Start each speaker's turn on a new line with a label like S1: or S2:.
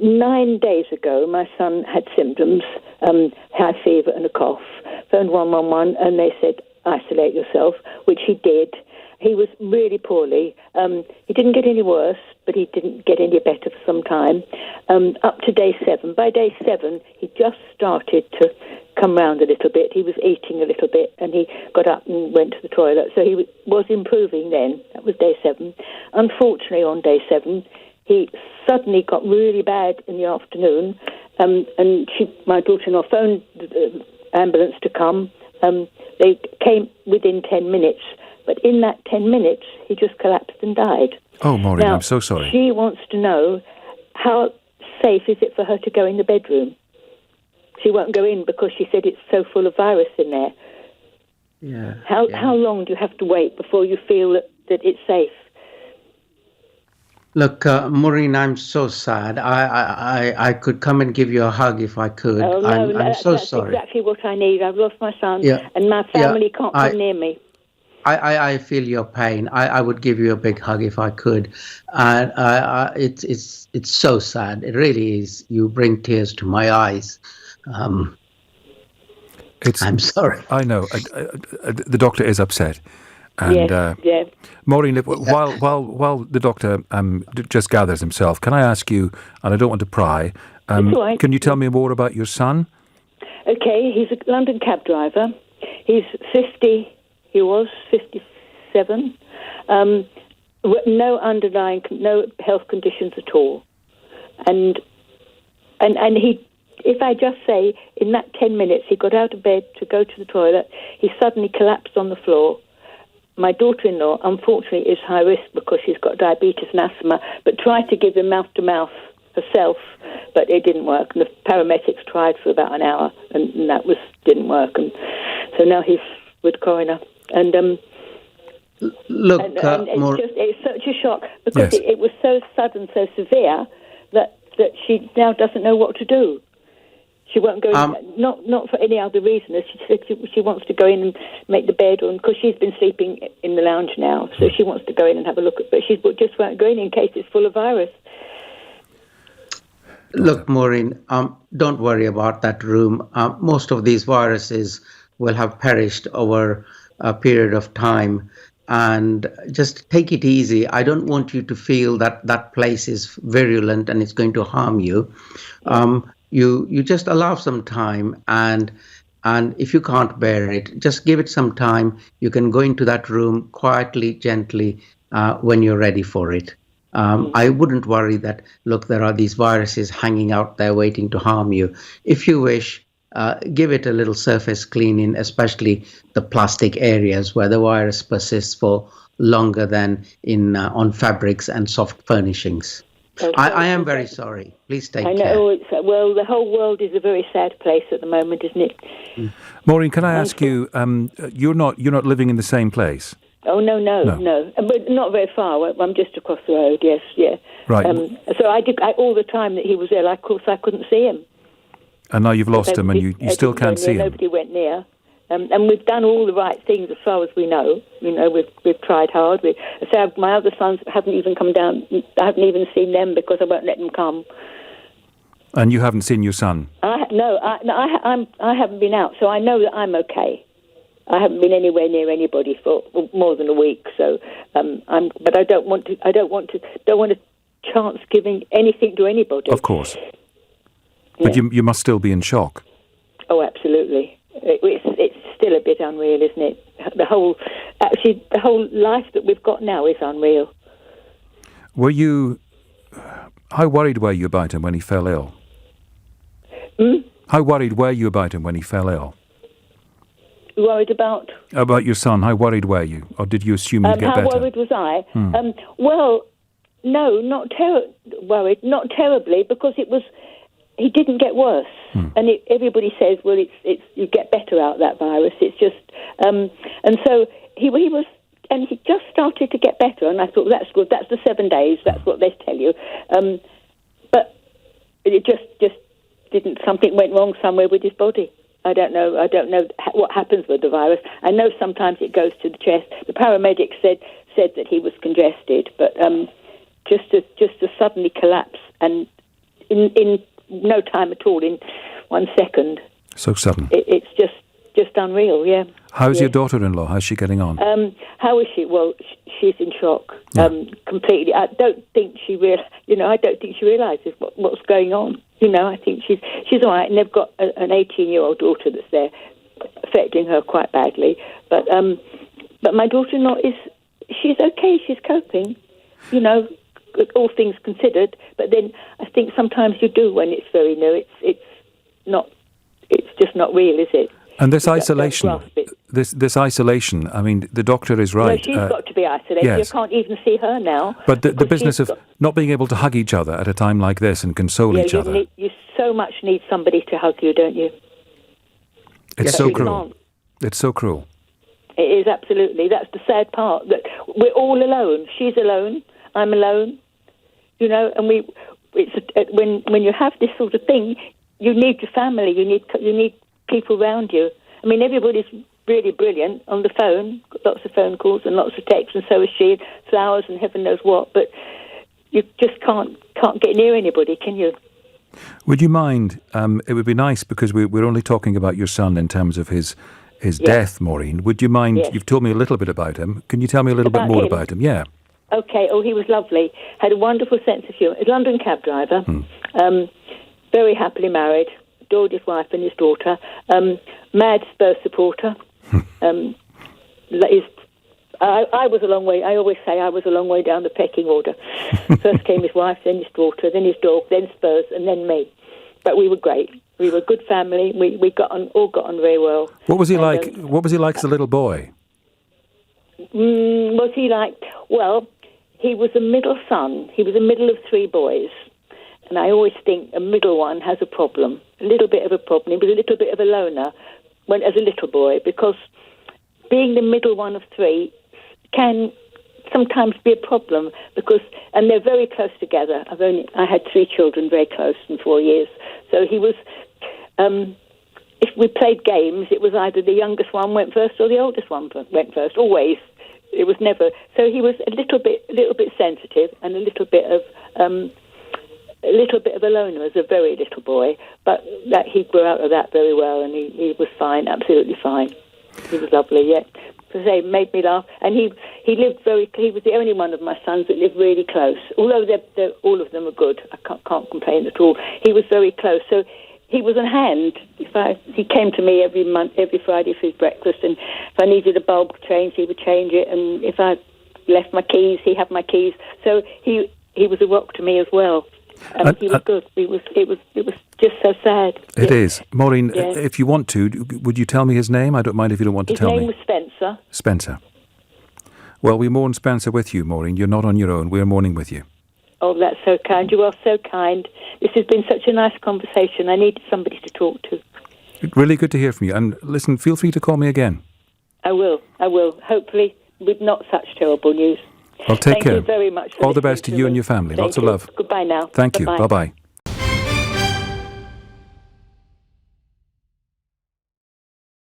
S1: 9 days ago, my son had symptoms, high fever and a cough. Phoned 111 and they said, isolate yourself, which he did. He was really poorly. He didn't get any worse, but he didn't get any better for some time. Up to day 7. By day 7, he just started to come round a little bit. He was eating a little bit, and he got up and went to the toilet. So he was improving then. That was day 7. Unfortunately, on day 7, he suddenly got really bad in the afternoon, and my daughter-in-law phoned the ambulance to come. They came within 10 minutes. But in that 10 minutes, he just collapsed and died.
S2: Oh, Maureen,
S1: now,
S2: I'm so sorry.
S1: She wants to know how safe is it for her to go in the bedroom. She won't go in because she said it's so full of virus in there.
S3: Yeah.
S1: How long do you have to wait before you feel that it's safe?
S3: Look, Maureen, I'm so sad. I could come and give you a hug if I could.
S1: Oh, no,
S3: I'm so
S1: that's
S3: sorry.
S1: Exactly what I need. I've lost my son, and my family can't come near me.
S3: I feel your pain. I would give you a big hug if I could. It's so sad. It really is. You bring tears to my eyes. I'm sorry.
S2: I know. The doctor is upset. And,
S1: yeah.
S2: Maureen, while the doctor just gathers himself, can I ask you, and I don't want to pry, can you tell me more about your son?
S1: Okay, he's a London cab driver. He's 50. He was 57. No underlying, no health conditions at all. And he, if I just say, in that 10 minutes, he got out of bed to go to the toilet, he suddenly collapsed on the floor. My daughter-in-law, unfortunately, is high risk because she's got diabetes and asthma, but tried to give him mouth-to-mouth herself, but it didn't work. And the paramedics tried for about an hour, and that didn't work. And so now he's with coroner. And
S3: look,
S1: it's such a shock because it was so sudden, so severe that she now doesn't know what to do. She won't go in, not for any other reason. She said she wants to go in and make the bed, because she's been sleeping in the lounge now, so she wants to go in and have a look at. But she just won't go in case it's full of virus.
S3: Look, Maureen, don't worry about that room. Most of these viruses will have perished over a period of time, and just take it easy. I don't want you to feel that place is virulent and it's going to harm you. You just allow some time, and if you can't bear it, just give it some time. You can go into that room quietly, gently, when you're ready for it. I wouldn't worry that, look, there are these viruses hanging out there waiting to harm you. If you wish, give it a little surface cleaning, especially the plastic areas where the virus persists for longer than on fabrics and soft furnishings. Okay. I am very sorry. Please take care. I know.
S1: Well, the whole world is a very sad place at the moment, isn't it?
S2: Maureen, can I ask you? You're not living in the same place.
S1: Oh no, but not very far. I'm just across the road. Yes, yeah.
S2: Right.
S1: So I all the time that he was there. Of course, I couldn't see him. And
S2: now you've lost him, and you still can't see him.
S1: Nobody went near. And we've done all the right things as far as we know. We've tried hard. So my other sons haven't even come down. I haven't even seen them because I won't let them come.
S2: And you haven't seen your son?
S1: I haven't been out, so I know that I'm okay. I haven't been anywhere near anybody for more than a week. So, but I don't want to chance giving anything to anybody.
S2: Of course. But you must still be in shock.
S1: Oh, absolutely. It's still a bit unreal, isn't it? The whole life that we've got now is unreal.
S2: How worried were you about him when he fell ill? How worried were you about him when he fell ill?
S1: Worried about?
S2: About your son. How worried were you? Or did you assume he'd get better?
S1: How worried was I? Well, no, not worried. Not terribly, because he didn't get worse. And everybody says, well, it's you get better out of that virus. It's just, and so he was, and he just started to get better. And I thought, that's good. That's the 7 days. That's what they tell you. But it just didn't. Something went wrong somewhere with his body. I don't know what happens with the virus. I know sometimes it goes to the chest. The paramedics said that he was congested, but just to suddenly collapse and in no time at all, in 1 second.
S2: So sudden.
S1: It's just unreal, yeah.
S2: How's your daughter-in-law? How's she getting on?
S1: How is she? Well, she's in shock, completely. I don't think she realises what's going on. I think she's all right, and they've got an 18-year-old daughter that's there, affecting her quite badly. But my daughter-in-law she's okay. She's coping, all things considered. But then I think sometimes you do when it's very new. It's just not real, is it?
S2: And this isolation, this isolation, I mean, the doctor is right.
S1: Well, she's got to be isolated.
S2: Yes.
S1: You can't even see her now.
S2: But the business of not being able to hug each other at a time like this and console each other.
S1: You so much need somebody to hug you, don't you?
S2: It's so cruel. It's so cruel.
S1: It is, absolutely. That's the sad part, that we're all alone. She's alone. I'm alone. And when you have this sort of thing, you need your family. You need people around you. I mean, everybody's really brilliant on the phone, got lots of phone calls and lots of texts, and so is she, flowers and heaven knows what, but you just can't get near anybody, can you?
S2: Would you mind, it would be nice, because we're only talking about your son in terms of his death, Maureen. Would you mind, you've told me a little bit about him, can you tell me a little bit more about him? Yeah. Okay,
S1: he was lovely, had a wonderful sense of humour, a London cab driver, very happily married, adored his wife and his daughter, mad Spurs supporter. I was a long way. I always say I was a long way down the pecking order. First came his wife, then his daughter, then his dog, then Spurs, and then me. But we were great. We were a good family. We all got on very well.
S2: What was he like? What was he like as a little boy?
S1: Was he like? Well, he was a middle son. He was the middle of 3 boys. And I always think a middle one has a problem, a little bit of a problem. He was a little bit of a loner as a little boy, because being the middle one of 3 can sometimes be a problem, and they're very close together. I had 3 children very close in 4 years. So he was, if we played games, it was either the youngest one went first or the oldest one went first, always. It was never. So he was a little bit sensitive and a little bit of a loner as a very little boy, but that he grew out of that very well, and he was fine, absolutely fine. He was lovely, yeah. Because they made me laugh, and he lived he was the only one of my sons that lived really close. Although all of them are good, I can't complain at all. He was very close, so he was on hand. He came to me every Friday for his breakfast, and if I needed a bulb changed, he would change it, and if I left my keys, he had my keys. So he was a rock to me as well. He was good. It was just so sad.
S2: It is. Maureen, if you want to, would you tell me his name? I don't mind if you don't want to tell me.
S1: His name was Spencer.
S2: Spencer. Well, we mourn Spencer with you, Maureen. You're not on your own. We're mourning with you.
S1: Oh, that's so kind. You are so kind. This has been such a nice conversation. I needed somebody to talk to.
S2: Really good to hear from you. And listen, feel free to call me again.
S1: I will. Hopefully with not such terrible news.
S2: Well, take care.
S1: Thank you very much.
S2: All the best to you and your family. Lots of love.
S1: Goodbye now.
S2: Thank you. Bye-bye.